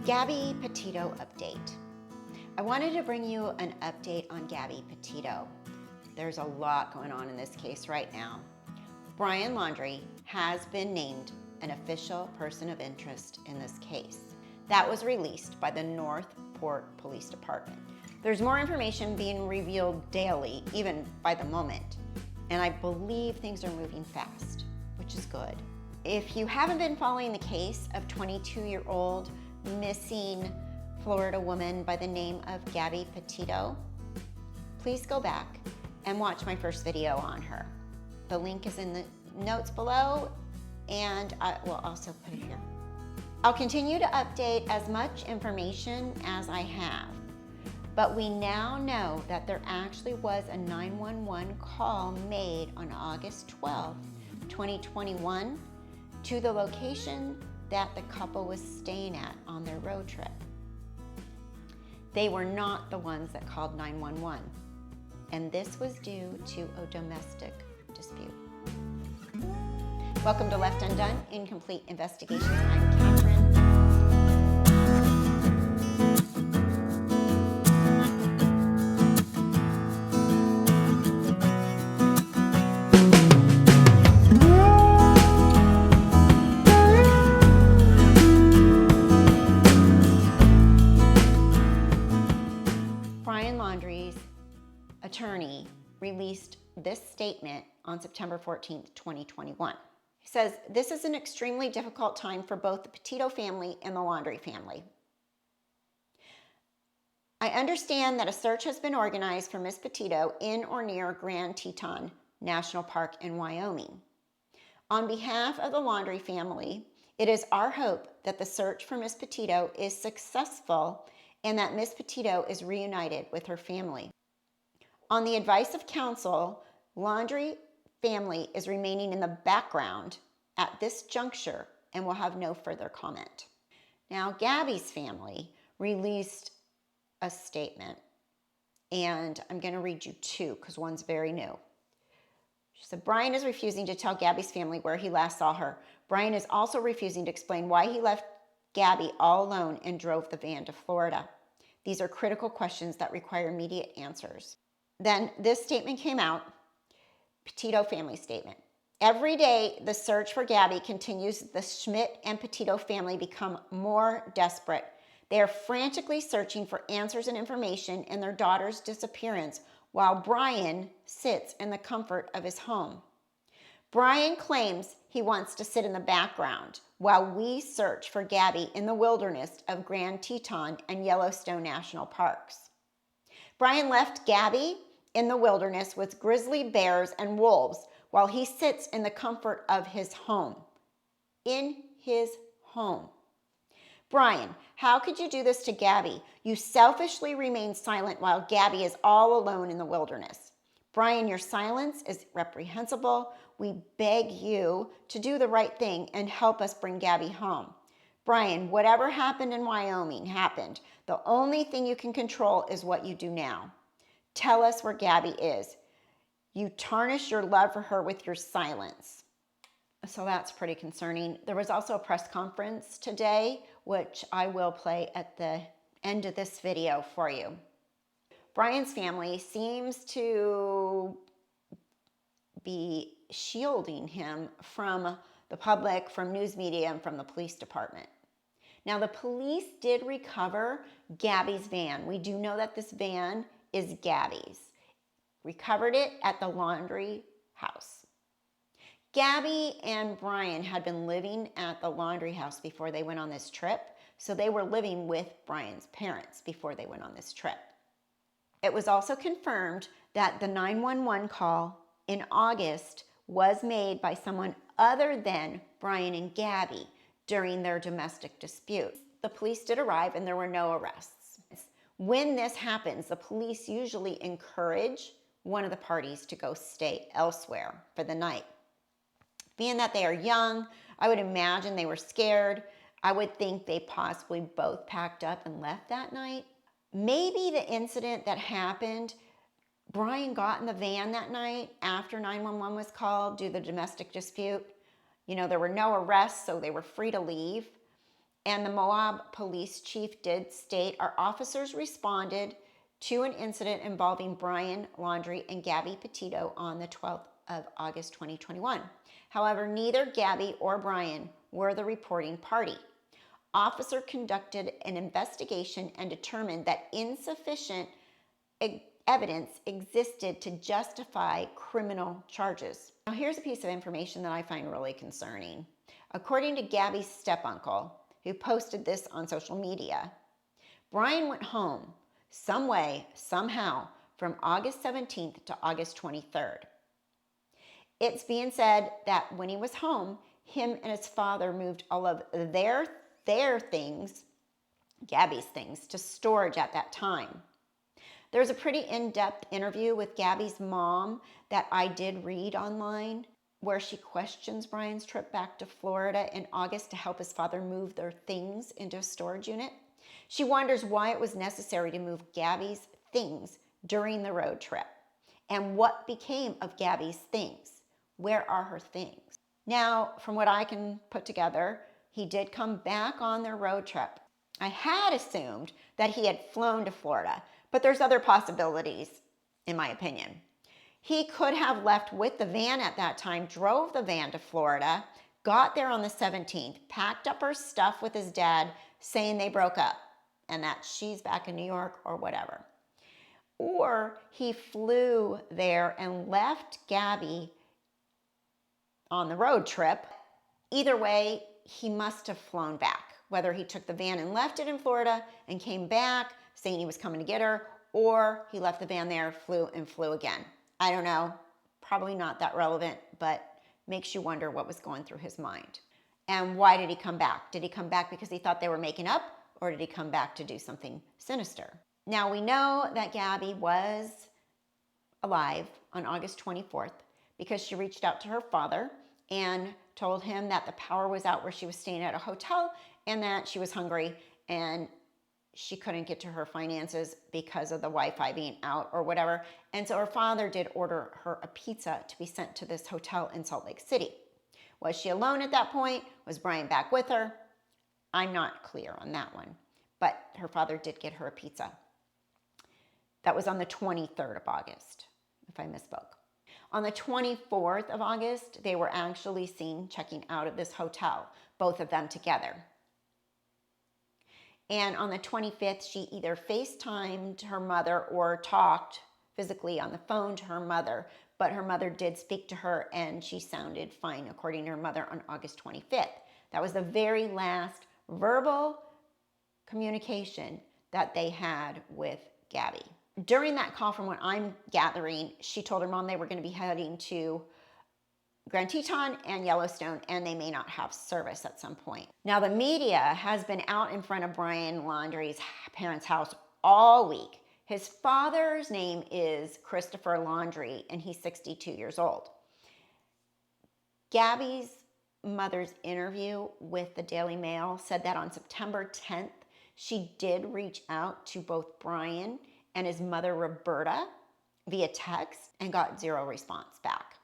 Gabby Petito update. I wanted to bring you an update on Gabby Petito. There's a lot going on in this case right now. Brian Laundrie has been named an official person of interest in this case. That was released by the Northport Police Department. There's more information being revealed daily, even by the moment, and I believe things are moving fast, which is good. If you haven't been following the case of 22-year-old missing Florida woman by the name of Gabby Petito, please go back and watch my first video on her. The link is in the notes below, and I will also put it here. I'll continue to update as much information as I have, but we now know that there actually was a 911 call made on August 12, 2021 to the location that the couple was staying at on their road trip. They were not the ones that called 911, and this was due to a domestic dispute. Welcome to Left Undone, Incomplete Investigations. I'm Kathryn. Brian Laundrie's attorney released this statement on September 14th, 2021. He says, "This is an extremely difficult time for both the Petito family and the Laundrie family. I understand that a search has been organized for Miss Petito in or near Grand Teton National Park in Wyoming. On behalf of the Laundrie family, it is our hope that the search for Miss Petito is successful and that Miss Petito is reunited with her family. On the advice of counsel, Laundrie family is remaining in the background at this juncture and will have no further comment." Now, Gabby's family released a statement, and I'm going to read you two because one's very new. She said, "Brian is refusing to tell Gabby's family where he last saw her. Brian is also refusing to explain why he left Gabby all alone and drove the van to Florida. These are critical questions that require immediate answers." Then this statement came out, Petito family statement. "Every day the search for Gabby continues. The Schmidt and Petito family become more desperate. They are frantically searching for answers and information in their daughter's disappearance while Brian sits in the comfort of his home. Brian claims he wants to sit in the background while we search for Gabby in the wilderness of Grand Teton and Yellowstone National Parks. Brian left Gabby in the wilderness with grizzly bears and wolves while he sits in the comfort of his home. In his home. Brian, how could you do this to Gabby? You selfishly remain silent while Gabby is all alone in the wilderness. Brian, your silence is reprehensible. We beg you to do the right thing and help us bring Gabby home. Brian, whatever happened in Wyoming happened. The only thing you can control is what you do now. Tell us where Gabby is. You tarnish your love for her with your silence." So that's pretty concerning. There was also a press conference today, which I will play at the end of this video for you. Brian's family seems to be shielding him from the public, from news media, and from the police department. Now, the police did recover Gabby's van. We do know that this van is Gabby's. Recovered it at the Laundrie house. Gabby and Brian had been living at the Laundrie house before they went on this trip, so they were living with Brian's parents before they went on this trip. It was also confirmed that the 911 call in August was made by someone other than Brian and Gabby during their domestic dispute. The police did arrive and there were no arrests. When this happens, the police usually encourage one of the parties to go stay elsewhere for the night. Being that they are young, I would imagine they were scared. I would think they possibly both packed up and left that night. Maybe the incident that happened, Brian got in the van that night after 911 was called due to the domestic dispute. You know, there were no arrests, so they were free to leave. And the Moab police chief did state, our officers responded to an incident involving Brian Laundrie and Gabby Petito on the 12th of August 2021. However, neither Gabby or Brian were the reporting party. Officer conducted an investigation and determined that insufficient evidence existed to justify criminal charges. Now, here's a piece of information that I find really concerning. According to Gabby's step-uncle, who posted this on social media, Brian went home some way, somehow, from August 17th to August 23rd. It's being said that when he was home, him and his father moved all of their things, Gabby's things, to storage at that time. There's a pretty in-depth interview with Gabby's mom that I did read online, where she questions Brian's trip back to Florida in August to help his father move their things into a storage unit. She wonders why it was necessary to move Gabby's things during the road trip, and what became of Gabby's things. Where are her things? Now, from what I can put together, he did come back on their road trip. I had assumed that he had flown to Florida, but there's other possibilities, in my opinion. He could have left with the van at that time, drove the van to Florida, got there on the 17th, packed up her stuff with his dad, saying they broke up and that she's back in New York or whatever. Or he flew there and left Gabby on the road trip. Either way, he must have flown back. Whether he took the van and left it in Florida and came back saying he was coming to get her, or he left the van there, flew again. I don't know, probably not that relevant, but makes you wonder what was going through his mind. And why did he come back? Did he come back because he thought they were making up, or did he come back to do something sinister? Now, we know that Gabby was alive on August 24th because she reached out to her father and told him that the power was out where she was staying at a hotel and that she was hungry and she couldn't get to her finances because of the Wi-Fi being out or whatever. And so her father did order her a pizza to be sent to this hotel in Salt Lake City. Was she alone at that point? Was Brian back with her? I'm not clear on that one, but her father did get her a pizza. That was on the 23rd of August, if I misspoke. On the 24th of August, they were actually seen checking out of this hotel, both of them together. And on the 25th, she either FaceTimed her mother or talked physically on the phone to her mother, but her mother did speak to her and she sounded fine, according to her mother, on August 25th. That was the very last verbal communication that they had with Gabby. During that call, from what I'm gathering, she told her mom they were going to be heading to Grand Teton and Yellowstone, and they may not have service at some point. Now, the media has been out in front of Brian Laundrie's parents' house all week. His father's name is Christopher Laundrie, and he's 62 years old. Gabby's mother's interview with the Daily Mail said that on September 10th, she did reach out to both Brian and his mother, Roberta, via text and got zero response back.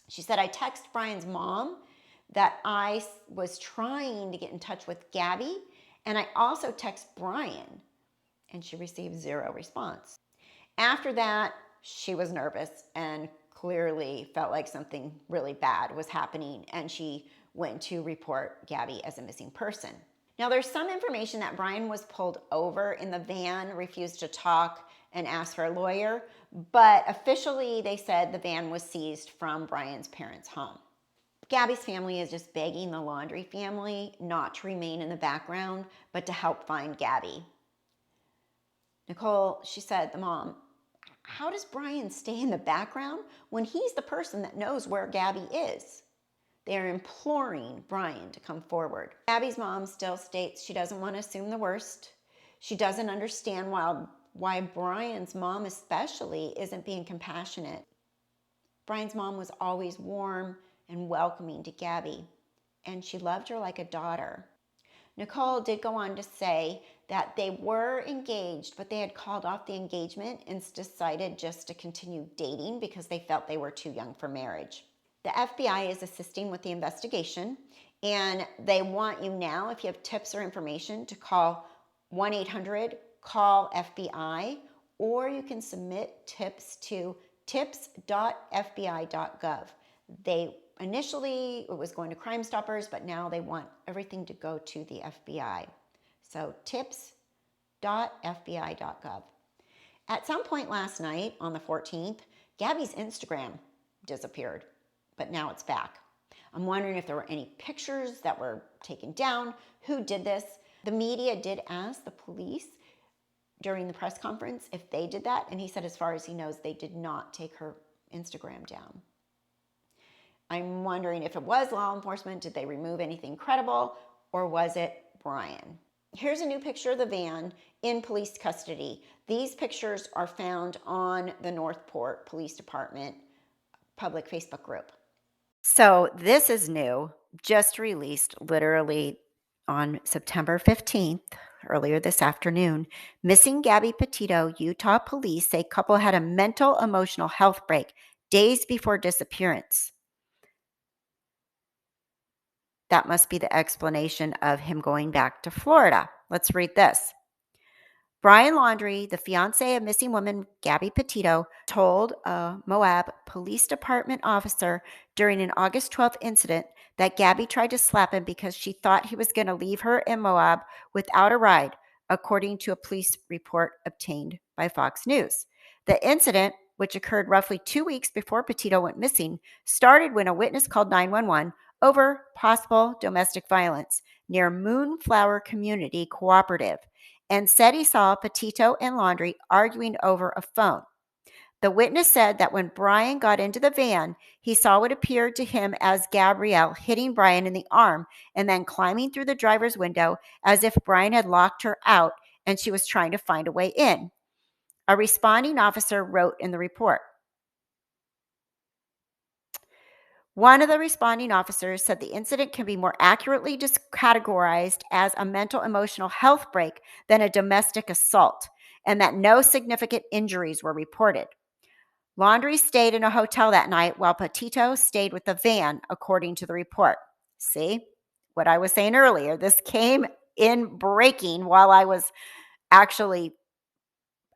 She said, I texted Brian's mom that I was trying to get in touch with Gabby, and I also texted Brian, and she received zero response. After that, she was nervous and clearly felt like something really bad was happening, and she went to report Gabby as a missing person. Now, there's some information that Brian was pulled over in the van, refused to talk, and asked for a lawyer, but officially they said the van was seized from Brian's parents' home. Gabby's family is just begging the Laundrie family not to remain in the background, but to help find Gabby. Nicole, she said, the mom, how does Brian stay in the background when he's the person that knows where Gabby is? They are imploring Brian to come forward. Gabby's mom still states she doesn't want to assume the worst. She doesn't understand why Brian's mom especially isn't being compassionate. Brian's mom was always warm and welcoming to Gabby, and she loved her like a daughter. Nicole did go on to say that they were engaged, but they had called off the engagement and decided just to continue dating because they felt they were too young for marriage. The FBI is assisting with the investigation, and they want you now, if you have tips or information, to call 1-800-CALL-FBI, or you can submit tips to tips.fbi.gov. Initially, it was going to Crime Stoppers, but now they want everything to go to the FBI. So tips.fbi.gov. At some point last night, on the 14th, Gabby's Instagram disappeared, but now it's back. I'm wondering if there were any pictures that were taken down, who did this. The media did ask the police during the press conference if they did that, and he said as far as he knows, they did not take her Instagram down. I'm wondering if it was law enforcement, did they remove anything credible, or was it Brian? Here's a new picture of the van in police custody. These pictures are found on the Northport Police Department public Facebook group. So this is new, just released literally on September 15th, earlier this afternoon. Missing Gabby Petito, Utah police say couple had a mental emotional health break days before disappearance. That must be the explanation of him going back to Florida. Let's read this. Brian Laundrie, the fiance of missing woman Gabby Petito, told a Moab Police Department officer during an August 12th incident that Gabby tried to slap him because she thought he was going to leave her in Moab without a ride, according to a police report obtained by Fox News. The incident, which occurred roughly 2 weeks before Petito went missing, started when a witness called 911 over possible domestic violence near Moonflower Community Cooperative and said he saw Petito and Laundrie arguing over a phone. The witness said that when Brian got into the van, he saw what appeared to him as Gabrielle hitting Brian in the arm and then climbing through the driver's window as if Brian had locked her out and she was trying to find a way in. A responding officer wrote in the report. One of the responding officers said the incident can be more accurately categorized as a mental emotional health break than a domestic assault, and that no significant injuries were reported. Laundrie stayed in a hotel that night while Petito stayed with the van, according to the report. See what I was saying earlier? This came in breaking while I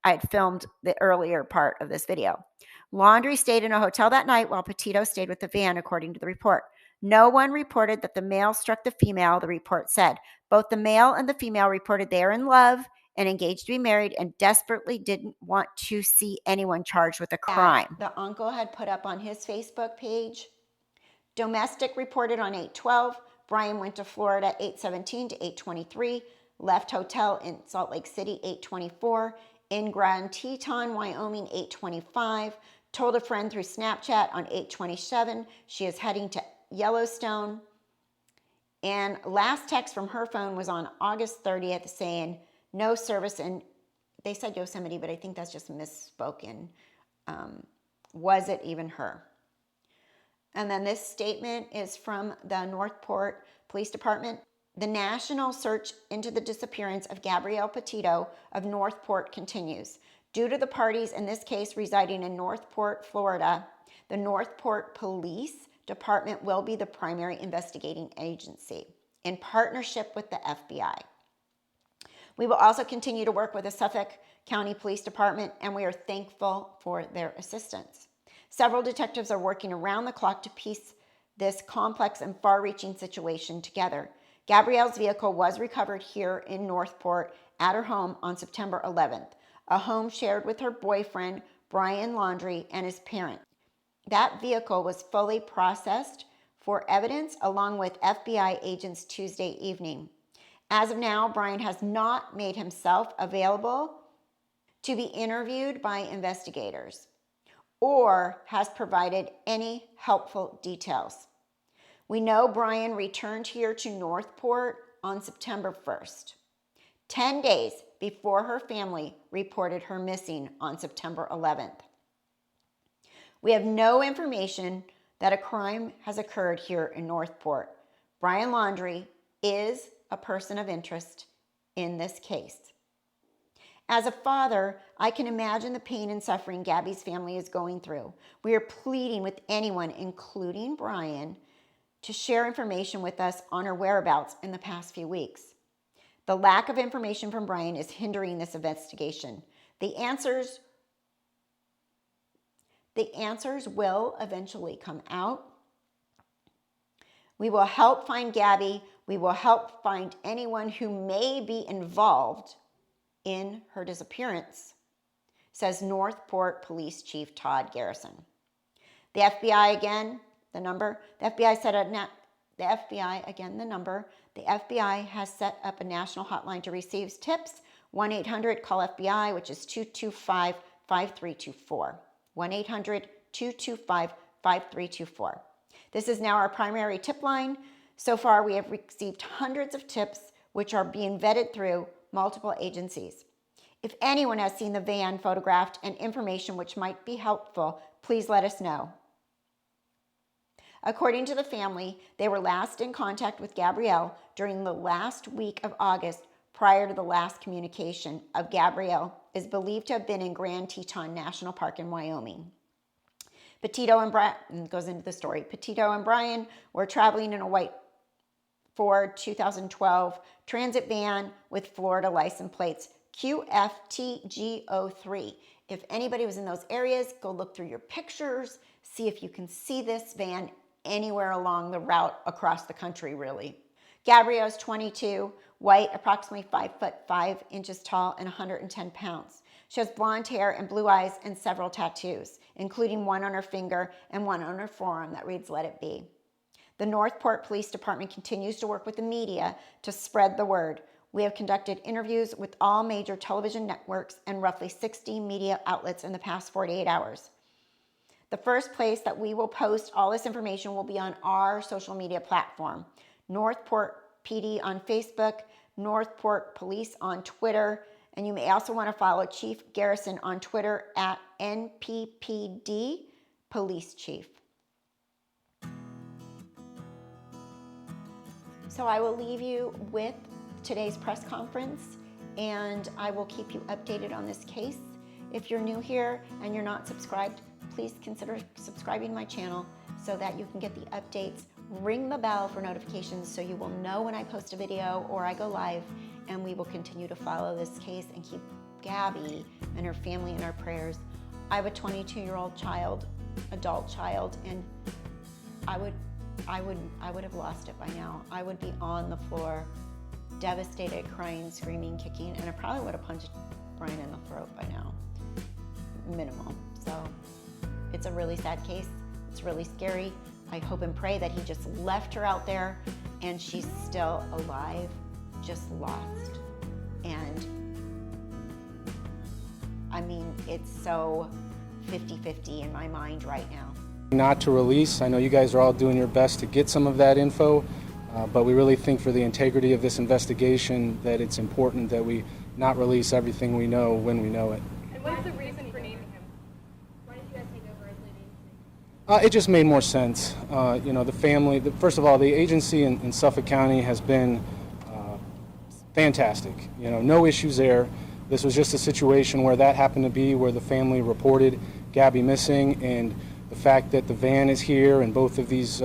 had filmed the earlier part of this video. Laundrie stayed in a hotel that night while Petito stayed with the van, according to the report. No one reported that the male struck the female, the report said. Both the male and the female reported they are in love and engaged to be married and desperately didn't want to see anyone charged with a crime. The uncle had put up on his Facebook page. Domestic reported on 8/12. Brian went to Florida 8/17 to 8/23. Left hotel in Salt Lake City 8/24. In Grand Teton, Wyoming 8/25. Told a friend through Snapchat on 8/27 she is heading to Yellowstone. And last text from her phone was on August 30th saying no service in, they said Yosemite, but I think that's just misspoken. Was it even her? And then this statement is from the Northport Police Department. The national search into the disappearance of Gabrielle Petito of Northport continues. Due to the parties in this case residing in Northport, Florida, the Northport Police Department will be the primary investigating agency in partnership with the FBI. We will also continue to work with the Suffolk County Police Department, and we are thankful for their assistance. Several detectives are working around the clock to piece this complex and far-reaching situation together. Gabrielle's vehicle was recovered here in Northport at her home on September 11th, a home shared with her boyfriend, Brian Laundrie, and his parents. That vehicle was fully processed for evidence along with FBI agents Tuesday evening. As of now, Brian has not made himself available to be interviewed by investigators or has provided any helpful details. We know Brian returned here to Northport on September 1st, 10 days before her family reported her missing on September 11th. We have no information that a crime has occurred here in Northport. Brian Laundrie is a person of interest in this case. As a father, I can imagine the pain and suffering Gabby's family is going through. We are pleading with anyone, including Brian, to share information with us on her whereabouts in the past few weeks. The lack of information from Brian is hindering this investigation. The answers will eventually come out. We will help find Gabby. We will help find anyone who may be involved in her disappearance, says Northport Police Chief Todd Garrison. The FBI again, the number. The FBI has set up a national hotline to receive tips. 1-800-CALL-FBI, which is 225-5324. 1-800-225-5324. This is now our primary tip line. So far, we have received hundreds of tips, which are being vetted through multiple agencies. If anyone has seen the van photographed and information which might be helpful, please let us know. According to the family, they were last in contact with Gabrielle during the last week of August prior to the last communication of Gabrielle is believed to have been in Grand Teton National Park in Wyoming. Petito and Brian were traveling in a white Ford 2012 Transit van with Florida license plates QFTG03. If anybody was in those areas, go look through your pictures, see if you can see this van anywhere along the route across the country, really. Gabrielle's 22, white, approximately 5'5" tall, and 110 pounds. She has blonde hair and blue eyes and several tattoos, including one on her finger and one on her forearm that reads, "Let it be." The Northport Police Department continues to work with the media to spread the word. We have conducted interviews with all major television networks and roughly 60 media outlets in the past 48 hours. The first place that we will post all this information will be on our social media platform. Northport PD on Facebook, Northport Police on Twitter, and you may also want to follow Chief Garrison on Twitter at NPPD Police Chief. So I will leave you with today's press conference, and I will keep you updated on this case. If you're new here and you're not subscribed, please consider subscribing to my channel so that you can get the updates. Ring the bell for notifications so you will know when I post a video or I go live, and we will continue to follow this case and keep Gabby and her family in our prayers. I have a 22-year-old child, adult child, and I would have lost it by now. I would be on the floor, devastated, crying, screaming, kicking, and I probably would have punched Brian in the throat by now, minimum. So it's a really sad case. It's really scary. I hope and pray that he just left her out there and she's still alive, just lost. And I mean, it's so 50-50 in my mind right now. Not to release. I know you guys are all doing your best to get some of that info, but we really think for the integrity of this investigation that it's important that we not release everything we know when we know it. And what is the reason for naming him? Why did you guys take over as lead agency? It just made more sense. The family, first of all, the agency in Suffolk County has been fantastic. No issues there. This was just a situation where that happened to be where the family reported Gabby missing, and the fact that the van is here and both of these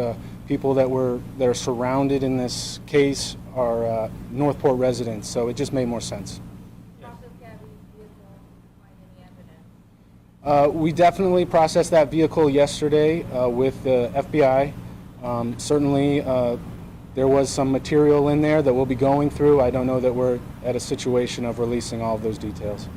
people that are surrounded in this case are Northport residents, so it just made more sense. We definitely processed that vehicle yesterday with the FBI. Certainly there was some material in there that we'll be going through. I don't know that we're at a situation of releasing all of those details.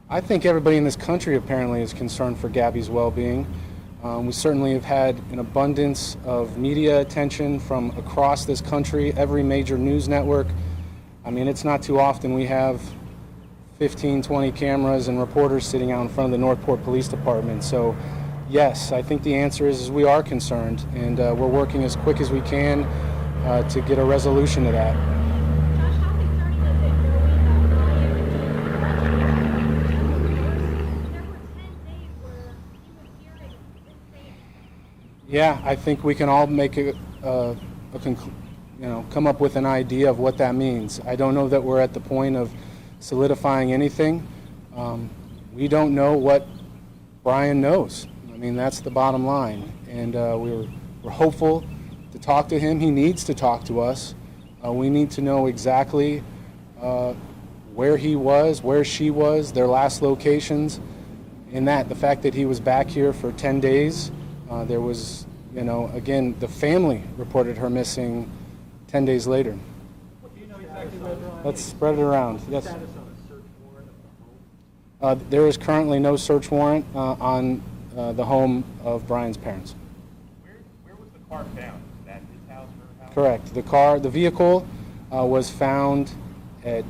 I think everybody in this country apparently is concerned for Gabby's well-being. We certainly have had an abundance of media attention from across this country, every major news network. I mean, it's not too often we have 15, 20 cameras and reporters sitting out in front of the Northport Police Department. So, yes, I think the answer is we are concerned, and we're working as quick as we can to get a resolution to that. There were 10 days where he was here and this thing. Yeah, I think we can all make come up with an idea of what that means. I don't know that we're at the point of solidifying anything. We don't know what Brian knows. I mean, that's the bottom line. And we're hopeful to talk to him. He needs to talk to us. We need to know exactly where he was, where she was, their last locations. And the fact that he was back here for 10 days, there was, again, the family reported her missing 10 days later. Do you know exactly where they're on? Let's spread it around. Yes. Status on a search warrant of the home? There is currently no search warrant on the home of Brian's parents. Where was the car found? Was that his house or her house? Correct. The vehicle was found at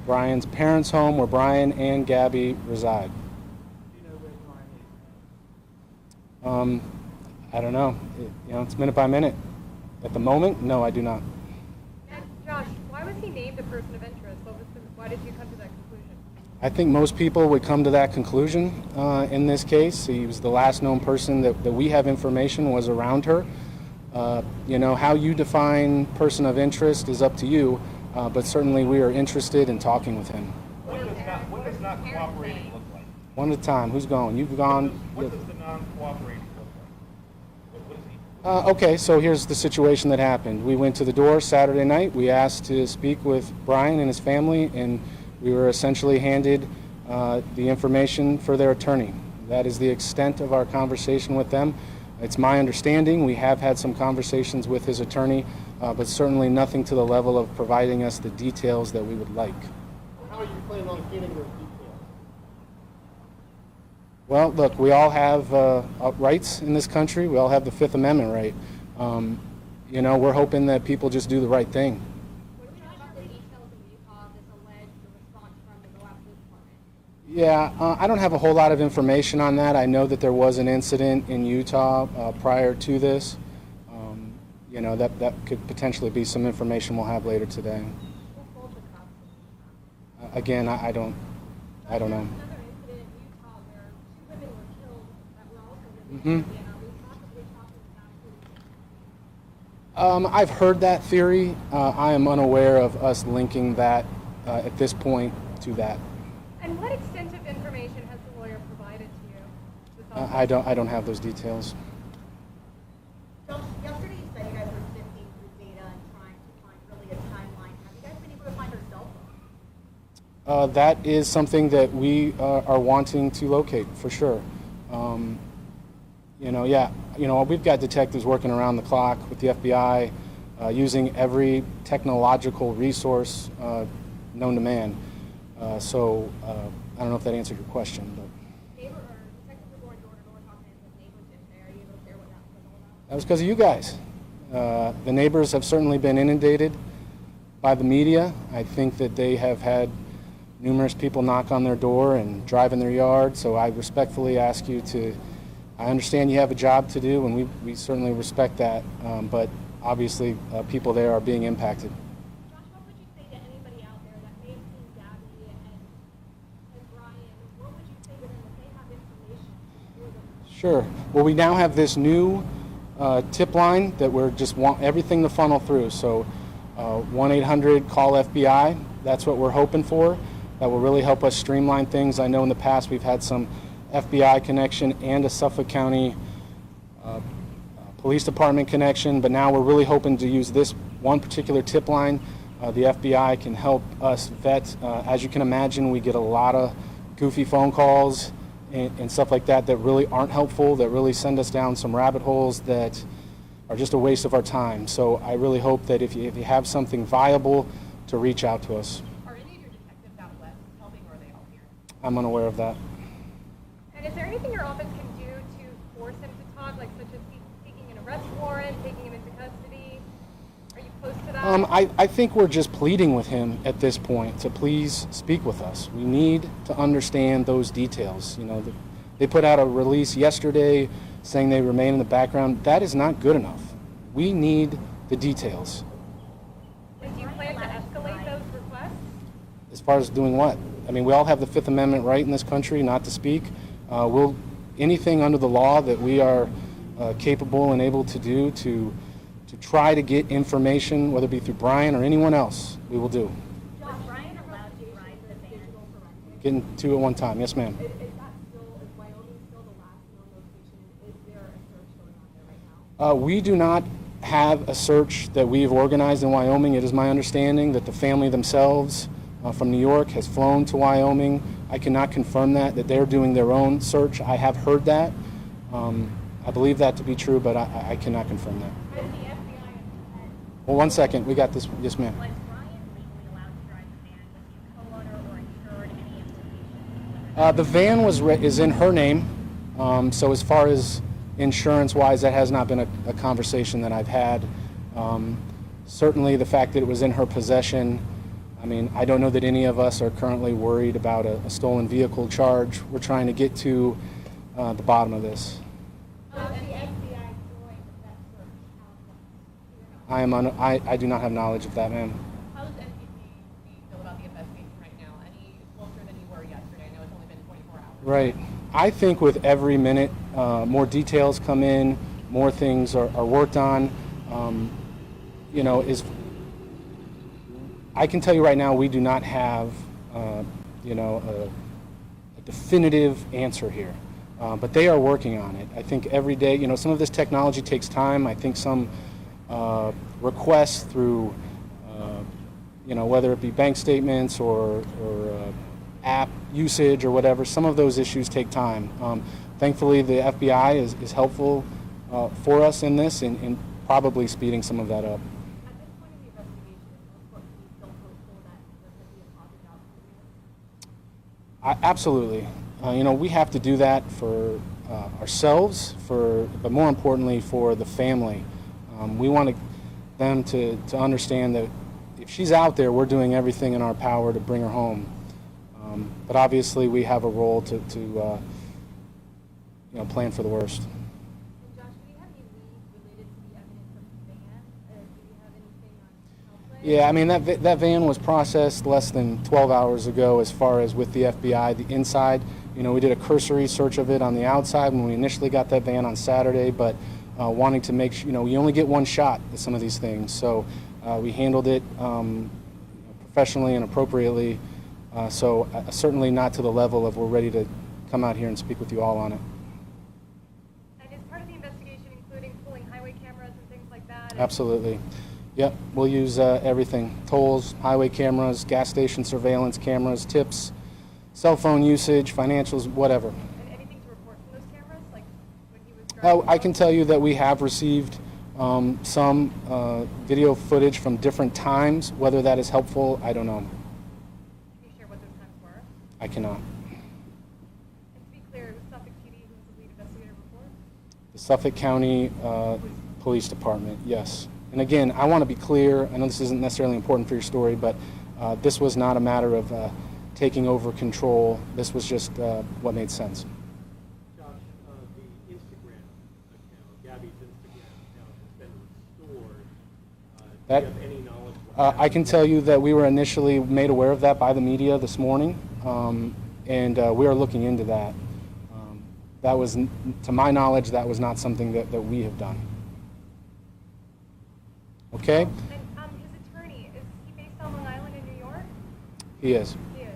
Brian's parents' home where Brian and Gabby reside. Do you know where Brian is now? I don't know. It's minute by minute. At the moment, no, I do not. And Josh, why was he named a person of interest? Why did you come to that conclusion? I think most people would come to that conclusion in this case. He was the last known person that we have information was around her. How you define person of interest is up to you, but certainly we are interested in talking with him. What does not cooperating look like? One at a time. Who's going? You've gone. What does the non-cooperating look like? What is he? Okay, so here's the situation that happened. We went to the door Saturday night. We asked to speak with Brian and his family, and we were essentially handed the information for their attorney. That is the extent of our conversation with them. It's my understanding we have had some conversations with his attorney, but certainly nothing to the level of providing us the details that we would like. How are you planning on getting those details? Well, look, we all have rights in this country. We all have the Fifth Amendment right. We're hoping that people just do the right thing. What do we know about the details in Utah of this alleged response from the Moab Police Department? Yeah, I don't have a whole lot of information on that. I know that there was an incident in Utah prior to this. That could potentially be some information we'll have later today. Who told the cops? Again, I don't know. Another incident in Utah where 2 women were killed that were also really Mhm. and are we possibly talking about who? I've heard that theory. I am unaware of us linking that at this point to that. And what extent of information has the lawyer provided to you? I don't have those details. Josh, yesterday you said you guys were sifting through data and trying to find really a timeline. Have you guys been able to find her cell phone? That is something that we are wanting to locate for sure. We've got detectives working around the clock with the FBI, using every technological resource known to man. I don't know if that answered your question, but Neighbor or detectives were going door to door talking to his neighbors yesterday. Are you able to share what that was all about? that was because of you guys. The neighbors have certainly been inundated by the media. I think that they have had numerous people knock on their door and drive in their yard, so I respectfully ask you I understand you have a job to do, and we certainly respect that, but obviously people there are being impacted. Josh, what would you say to anybody out there that may have seen Gabby and Brian? What would you say to them if they have information for them? Sure. Well, we now have this new tip line that we're just want everything to funnel through. So 1-800-CALL-FBI, that's what we're hoping for. That will really help us streamline things. I know in the past we've had some FBI connection and a Suffolk County Police Department connection, but now we're really hoping to use this one particular tip line. The FBI can help us vet. As you can imagine, we get a lot of goofy phone calls and stuff like that that really aren't helpful, that really send us down some rabbit holes that are just a waste of our time. So I really hope that if you have something viable, to reach out to us. Are any of your detectives out west helping, or are they all here? I'm unaware of that. And is there anything your office can do to force him to talk, like such as seeking an arrest warrant, taking him into custody? Are you close to that? I think we're just pleading with him at this point to please speak with us. We need to understand those details. They put out a release yesterday saying they remain in the background. That is not good enough. We need the details. And do you plan to escalate those requests? As far as doing what? I mean, we all have the Fifth Amendment right in this country not to speak. Anything under the law that we are capable and able to do to to try to get information, whether it be through Brian or anyone else, we will do. Was Brian allowed to ride the van? Get into it one time. Yes, ma'am. Is Wyoming still the last known location? Is there a search going on there right now? We do not have a search that we've organized in Wyoming. It is my understanding that the family themselves from New York has flown to Wyoming. I cannot confirm that they're doing their own search. I have heard that. I believe that to be true, but I cannot confirm that. Has the FBI Well, one second. We got this. Yes, ma'am. was Brian legally allowed to drive the van? Was he a co-owner or insured? Any implications? The van is in her name. So as far as insurance-wise, that has not been a conversation that I've had. Certainly the fact that it was in her possession, I mean, I don't know that any of us are currently worried about a stolen vehicle charge. We're trying to get to the bottom of this. The FBI joined that search. I do not have knowledge of that, ma'am. How does NPD feel about the investigation right now? Any closer than you were yesterday? I know it's only been 24 hours. Right. I think with every minute, more details come in, more things are worked on. I can tell you right now, we do not have, a definitive answer here. But they are working on it. I think every day, some of this technology takes time. I think some requests through, whether it be bank statements or app usage or whatever, some of those issues take time. Thankfully, the FBI is helpful for us in this and probably speeding some of that up. At this point in the investigation, is most still hopeful that there could be a positive outcome? Absolutely. We have to do that for ourselves, but more importantly for the family. We want them to understand that if she's out there, we're doing everything in our power to bring her home. But obviously, we have a role to plan for the worst. And Josh, do you have any leads related to the evidence of the van? Do you have anything on how Yeah, I mean, that van was processed less than 12 hours ago as far as with the FBI, the inside. We did a cursory search of it on the outside when we initially got that van on Saturday, but wanting to make sure, you only get one shot at some of these things. So we handled it professionally and appropriately. So certainly not to the level of we're ready to come out here and speak with you all on it. And is part of the investigation including pulling highway cameras and things like that? Absolutely. Yep, we'll use everything. Tolls, highway cameras, gas station surveillance cameras, tips, cell phone usage, financials, whatever. And anything to report from those cameras? Like when he was driving? I can tell you that we have received some video footage from different times. Whether that is helpful, I don't know. Can you share what those times were? I cannot. And to be clear, it was Suffolk PD who was the lead investigator before? The Suffolk County Police Department, yes. And again, I want to be clear. I know this isn't necessarily important for your story, but this was not a matter of taking over control. This was just what made sense. Josh, the Instagram account, Gabby's Instagram account has been restored. Do you have any knowledge of what I can tell you that we were initially made aware of that by the media this morning, and we are looking into that. That was, to my knowledge, that was not something that we have done. Okay? And his attorney, is he based on Long Island in New York? He is. He is.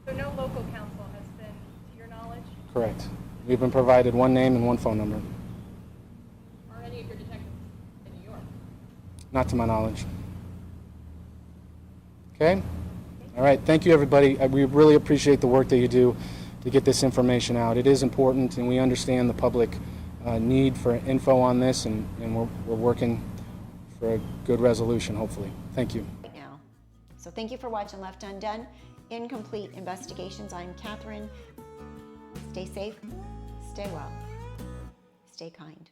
So no local counsel has been, to your knowledge? Correct. We've been provided one name and one phone number. Are any of your detectives in New York? Not to my knowledge. Okay? All right. Thank you, everybody. We really appreciate the work that you do to get this information out. It is important, and we understand the public need for info on this, and we're working for a good resolution, hopefully. Thank you. Right now. So thank you for watching Left Undone, Incomplete Investigations. I'm Kathryn. Stay safe, stay well, stay kind.